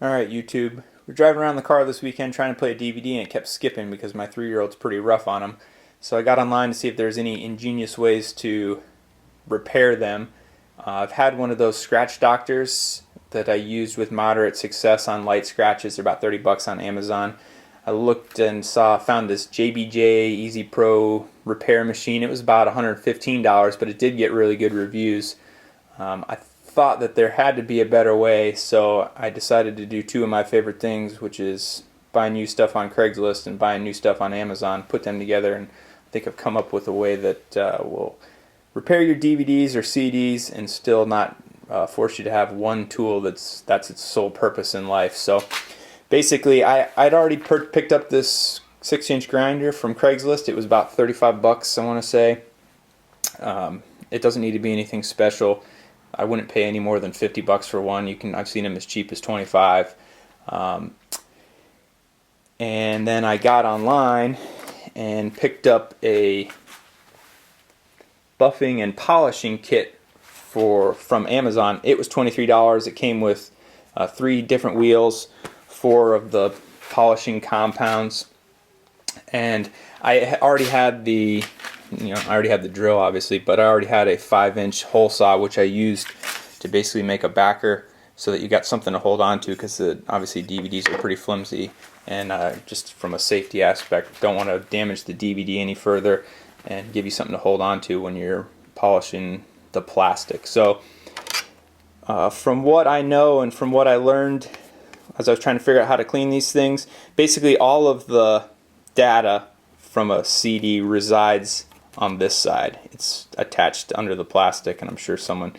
Alright, YouTube. We're driving around the car this weekend trying to play a DVD and it kept skipping because my 3-year-old's pretty rough on them. So I got online to see if there's any ingenious ways to repair them. I've had one of those scratch doctors that I used with moderate success on light scratches. They're about 30 bucks on Amazon. I looked and found this JBJ Easy Pro repair machine. It was about $115, but it did get really good reviews. I thought that there had to be a better way, so I decided to do two of my favorite things, which is buy new stuff on Craigslist and buy new stuff on Amazon, put them together, and I think I've come up with a way that will repair your DVDs or CDs and still not force you to have one tool that's its sole purpose in life. So basically, I'd already picked up this 6-inch grinder from Craigslist. It was about 35 bucks, I want to say. It doesn't need to be anything special. I wouldn't pay any more than 50 bucks for one. I've seen them as cheap as 25. And then I got online and picked up a buffing and polishing kit from Amazon. It was $23. It came with 3 different wheels, 4 of the polishing compounds, and I already had the drill, obviously, but I already had a 5-inch hole saw, which I used to basically make a backer so that you got something to hold on to, because obviously DVDs are pretty flimsy, and just from a safety aspect, don't want to damage the DVD any further and give you something to hold on to when you're polishing the plastic. So from what I know and from what I learned as I was trying to figure out how to clean these things, basically all of the data from a CD resides on this side. It's attached under the plastic, and I'm sure someone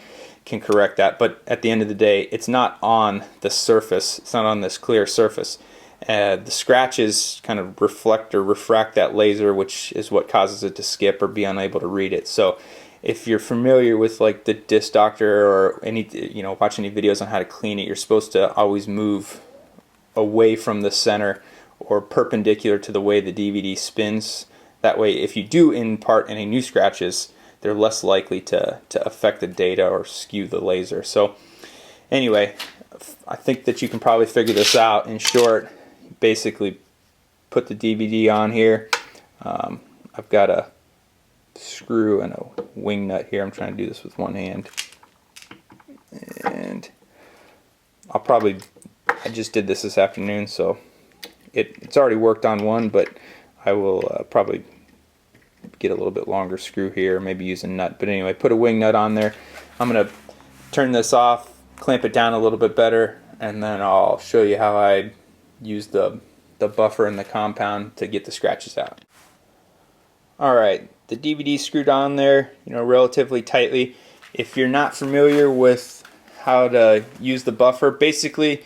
can correct that, but at the end of the day, it's not on the surface. It's not on this clear surface. The scratches kind of reflect or refract that laser, which is what causes it to skip or be unable to read it. So if you're familiar with like the disc doctor or watch any videos on how to clean it, you're supposed to always move away from the center or perpendicular to the way the DVD spins. That way, if you do impart any new scratches, they're less likely to affect the data or skew the laser. So anyway, I think that you can probably figure this out. In short, basically put the DVD on here. I've got a screw and a wing nut here. I'm trying to do this with one hand. And I just did this afternoon, so it's already worked on one, but I will probably get a little bit longer screw here, maybe use a nut. But anyway, put a wing nut on there. I'm going to turn this off, clamp it down a little bit better, and then I'll show you how I use the buffer and the compound to get the scratches out. Alright, the DVD screwed on there, relatively tightly. If you're not familiar with how to use the buffer, basically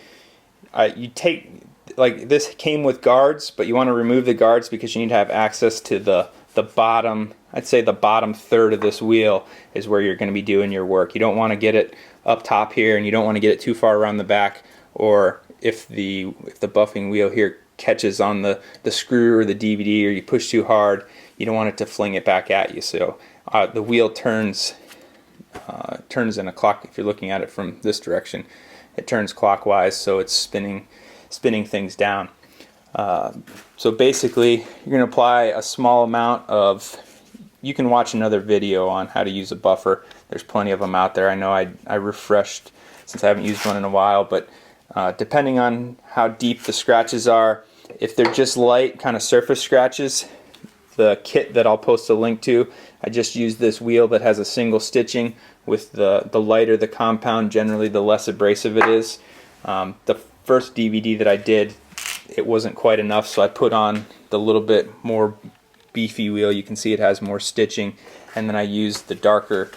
you take, like, this came with guards, but you want to remove the guards because you need to have access to the bottom, I'd say the bottom third of this wheel is where you're going to be doing your work. You don't want to get it up top here, and you don't want to get it too far around the back, or if the buffing wheel here catches on the screw or the DVD, or you push too hard, you don't want it to fling it back at you. So the wheel turns in a clock. If you're looking at it from this direction, it turns clockwise, so it's spinning things down. So basically, you're going to apply a small amount of, you can watch another video on how to use a buffer. There's plenty of them out there. I know I refreshed since I haven't used one in a while, but depending on how deep the scratches are, if they're just light kind of surface scratches, the kit that I'll post a link to, I just use this wheel that has a single stitching. With the lighter the compound, generally the less abrasive it is. The first DVD that I did, it wasn't quite enough, so I put on the little bit more beefy wheel. You can see it has more stitching, and then I used the darker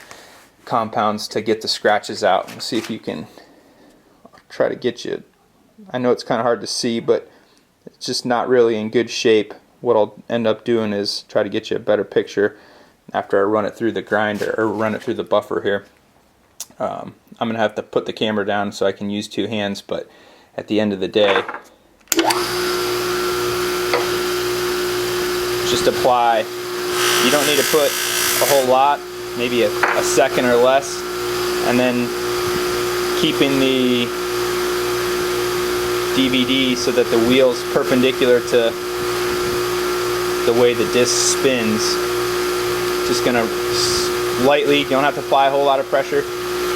compounds to get the scratches out. Let's see if you can try to get you. I know it's kind of hard to see, but it's just not really in good shape. What I'll end up doing is try to get you a better picture after I run it through the grinder, or run it through the buffer here. I'm going to have to put the camera down so I can use 2 hands, but at the end of the day, just apply. You don't need to put a whole lot, maybe a second or less, and then keeping the DVD so that the wheel's perpendicular to the way the disc spins. Just gonna lightly, you don't have to apply a whole lot of pressure,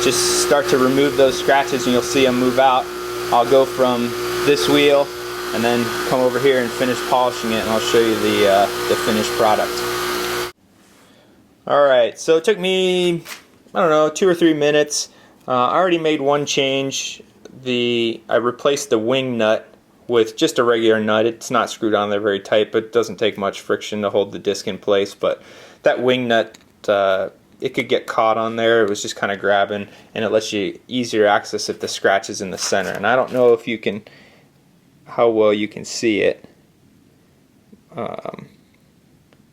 just start to remove those scratches and you'll see them move out. I'll go from this wheel and then come over here and finish polishing it, and I'll show you the finished product. Alright, so it took me, I don't know, 2 or 3 minutes. I already made one change. I replaced the wing nut with just a regular nut. It's not screwed on there very tight, but it doesn't take much friction to hold the disc in place. But that wing nut, it could get caught on there. It was just kind of grabbing, and it lets you easier access if the scratch is in the center. And I don't know if you can, how well you can see it.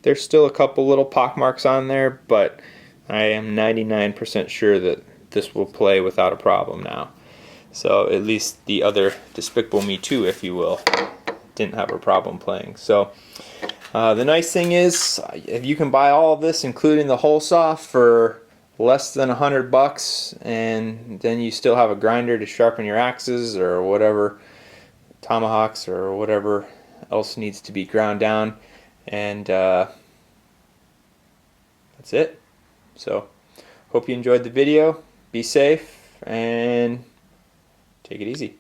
There's still a couple little pock marks on there, but I am 99% sure that this will play without a problem now. So at least the other Despicable Me 2, if you will, didn't have a problem playing. So the nice thing is, if you can buy all of this, including the hole saw, for less than $100, and then you still have a grinder to sharpen your axes or whatever, tomahawks or whatever else needs to be ground down, and that's it. So hope you enjoyed the video. Be safe and take it easy.